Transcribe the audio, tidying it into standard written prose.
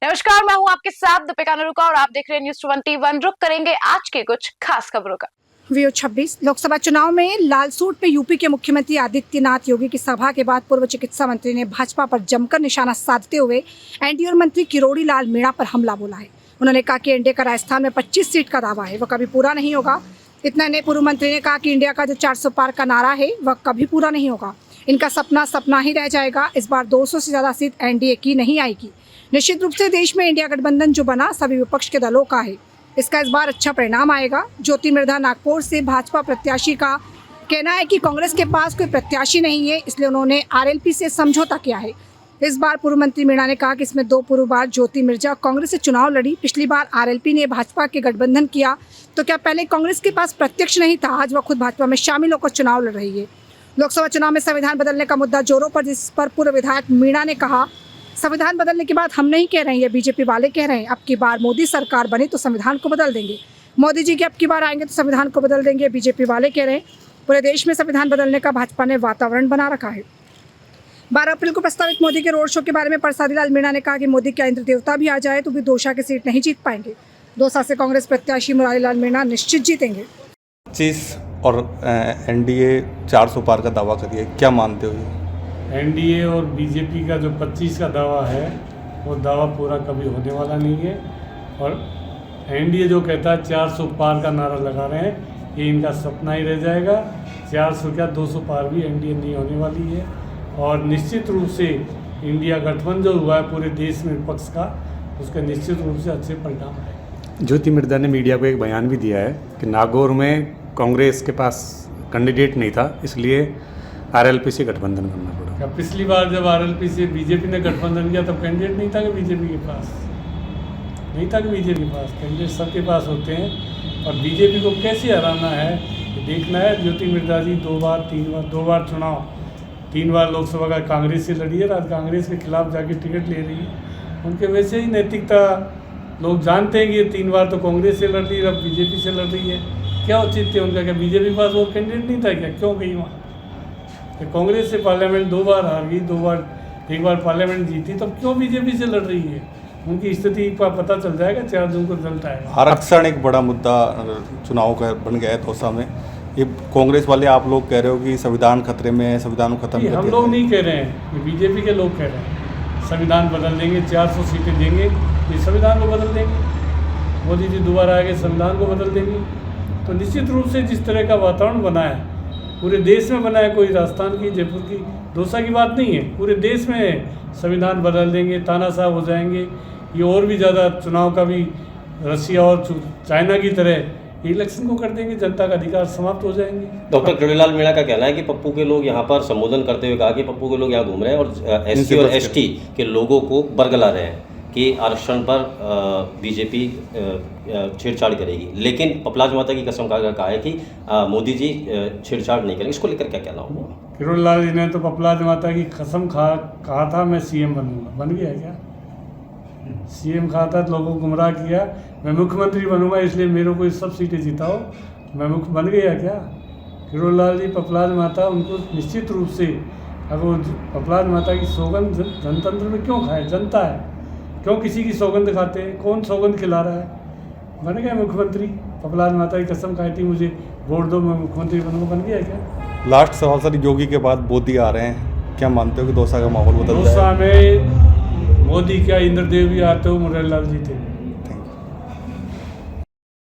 नमस्कार, मैं हूं आपके साथ दीपिका नरुका और आप देख रहे हैं न्यूज़ 21। रुक करेंगे आज के कुछ खास खबरों का। वीओ 26 लोकसभा चुनाव में लालसूट पे यूपी के मुख्यमंत्री आदित्यनाथ योगी की सभा के बाद पूर्व चिकित्सा मंत्री ने भाजपा पर जमकर निशाना साधते हुए एनडीए मंत्री किरोड़ी लाल मीणा पर हमला बोला है। उन्होंने कहा कि एनडीए का राजस्थान में 25 सीट का दावा है, वह कभी पूरा नहीं होगा। इतना नहीं, पूर्व मंत्री ने कहा कि इंडिया का जो 400 पार का नारा है वह कभी पूरा नहीं होगा। इनका सपना सपना ही रह जाएगा। इस बार 200 से ज़्यादा सीट एनडीए की नहीं आएगी। निश्चित रूप से देश में इंडिया गठबंधन जो बना सभी विपक्ष के दलों का है। इसका इस बार अच्छा परिणाम आएगा। ज्योति मिर्धा नागपुर से भाजपा प्रत्याशी का कहना है कि कांग्रेस के पास कोई प्रत्याशी नहीं है, इसलिए उन्होंने आरएलपी से समझौता किया है। इस बार पूर्व मंत्री मीणा ने कहा कि इसमें 2 पूर्व बार ज्योति मिर्धा कांग्रेस से चुनाव लड़ी। पिछली बार आरएलपी ने भाजपा के गठबंधन किया, तो क्या पहले कांग्रेस के पास प्रत्यक्ष नहीं था? आज वह खुद भाजपा में शामिल होकर चुनाव लड़ रही है। लोकसभा चुनाव में संविधान बदलने का मुद्दा जोरों पर, जिस पर पूर्व विधायक मीणा ने कहा, संविधान बदलने की बात हम नहीं कह रहे हैं, ये बीजेपी वाले कह रहे हैं। अब की बार मोदी सरकार बनी तो संविधान को बदल देंगे। मोदी जी की अब की बार आएंगे तो संविधान को बदल देंगे, बीजेपी वाले कह रहे हैं। पूरे देश में संविधान बदलने का भाजपा ने वातावरण बना रखा है। 12 अप्रैल को प्रस्तावित मोदी के रोड शो के बारे में प्रसादी लाल मीणा ने कहा कि मोदी क्या इंद्र देवता भी आ जाए तो भी दौसा की सीट नहीं जीत पाएंगे। दौसा से कांग्रेस प्रत्याशी मुरारी लाल मीणा निश्चित जीतेंगे। 25 और एनडीए 400 पार का दावा करिए, क्या मानते हो ये? एनडीए और बीजेपी का जो 25 का दावा है वो दावा पूरा कभी होने वाला नहीं है। और एनडीए जो कहता है 400 पार का नारा लगा रहे हैं, ये इनका सपना ही रह जाएगा। 400 क्या 200 पार भी एनडीए नहीं होने वाली है। और निश्चित रूप से इंडिया गठबंधन जो हुआ है पूरे देश में विपक्ष का, उसका निश्चित रूप से अच्छे परिणाम है। ज्योति मिर्धा ने मीडिया को एक बयान भी दिया है कि नागौर में कांग्रेस के पास कैंडिडेट नहीं था, इसलिए आरएलपी से गठबंधन करना पड़ा। क्या पिछली बार जब आरएलपी से बीजेपी ने गठबंधन किया तब कैंडिडेट नहीं था कि बीजेपी के पास नहीं था कि बीजेपी के पास कैंडिडेट सबके पास होते हैं। और बीजेपी को कैसे हराना है ये देखना है। ज्योति मिर्धा जी 2 बार चुनाव, 3 बार लोकसभा का कांग्रेस से लड़ी है, आज कांग्रेस के खिलाफ जाके टिकट ले रही है। उनके वैसे ही नैतिकता लोग जानते हैं कि ये 3 बार तो कांग्रेस से लड़ रही है, अब बीजेपी से लड़ रही है। क्या उचित है उनका? क्या बीजेपी के पास और कैंडिडेट नहीं था क्या? क्यों गई वहाँ? तो कांग्रेस से पार्लियामेंट 2 बार हार गई, 1 बार पार्लियामेंट जीती, तब क्यों बीजेपी से लड़ रही है? उनकी स्थिति का पता चल जाएगा, 4 जून को रिजल्ट आएगा। आरक्षण एक बड़ा मुद्दा चुनाव का बन गया है दौसा में। ये कांग्रेस वाले आप लोग कह रहे हो कि संविधान खतरे में है, संविधान को खत्म कर दिया। हम लोग नहीं कह रहे हैं, ये बीजेपी के लोग कह रहे हैं। संविधान बदल देंगे, 400 सीटें देंगे, ये संविधान को बदल देंगे। मोदी जी दोबारा आएंगे, संविधान को बदल देंगे। तो निश्चित रूप से जिस तरह का वातावरण बना है, पूरे देश में बना है, कोई राजस्थान की, जयपुर की, दौसा की बात नहीं है, पूरे देश में संविधान बदल देंगे, तानाशाह हो जाएंगे। ये और भी ज़्यादा चुनाव का भी रशिया और चाइना की तरह इलेक्शन को कर देंगे, जनता का अधिकार समाप्त हो जाएंगे। डॉक्टर किरोड़ी लाल मीणा का कहना है कि पप्पू के लोग यहाँ पर संबोधन करते हुए कहा कि पप्पू के लोग यहाँ घूम रहे हैं और एससी और एसटी के लोगों को बरगला रहे हैं कि आरक्षण पर बीजेपी छेड़छाड़ करेगी। लेकिन पपलाज माता की कसम खा कहा है कि मोदी जी छेड़छाड़ नहीं करेंगे। इसको लेकर क्या कहना होगा? किरोड़ी लाल जी ने तो पपलाज माता की कसम कहा था मैं सीएम बनूंगा। बन गया क्या? सीएम कहा था, लोगों को गुमराह किया, मैं मुख्यमंत्री बनूंगा इसलिए मेरे को सब सीटें जिताओ, मैं मुख्य बन गया क्या? किरोड़ी लाल जी पपलाज माता, उनको निश्चित रूप से अगर पपलाज माता की सौगंध जनतंत्र में क्यों खाए? जनता है, क्यों किसी की सौगंध खाते हैं? कौन सौगंध खिला रहा है? बन गया मुख्यमंत्री। पपलाज माता की कसम खाई थी मुझे वोट दो, मैं मुख्यमंत्री बनूंगा। बन गया क्या? लास्ट सवाल सर, योगी के बाद मोदी आ रहे हैं, क्या मानते हो कि दौसा का माहौल बदल जाएगा? दौसा में मोदी क्या इंद्रदेव भी आते हो मुरारी लाल जी थे।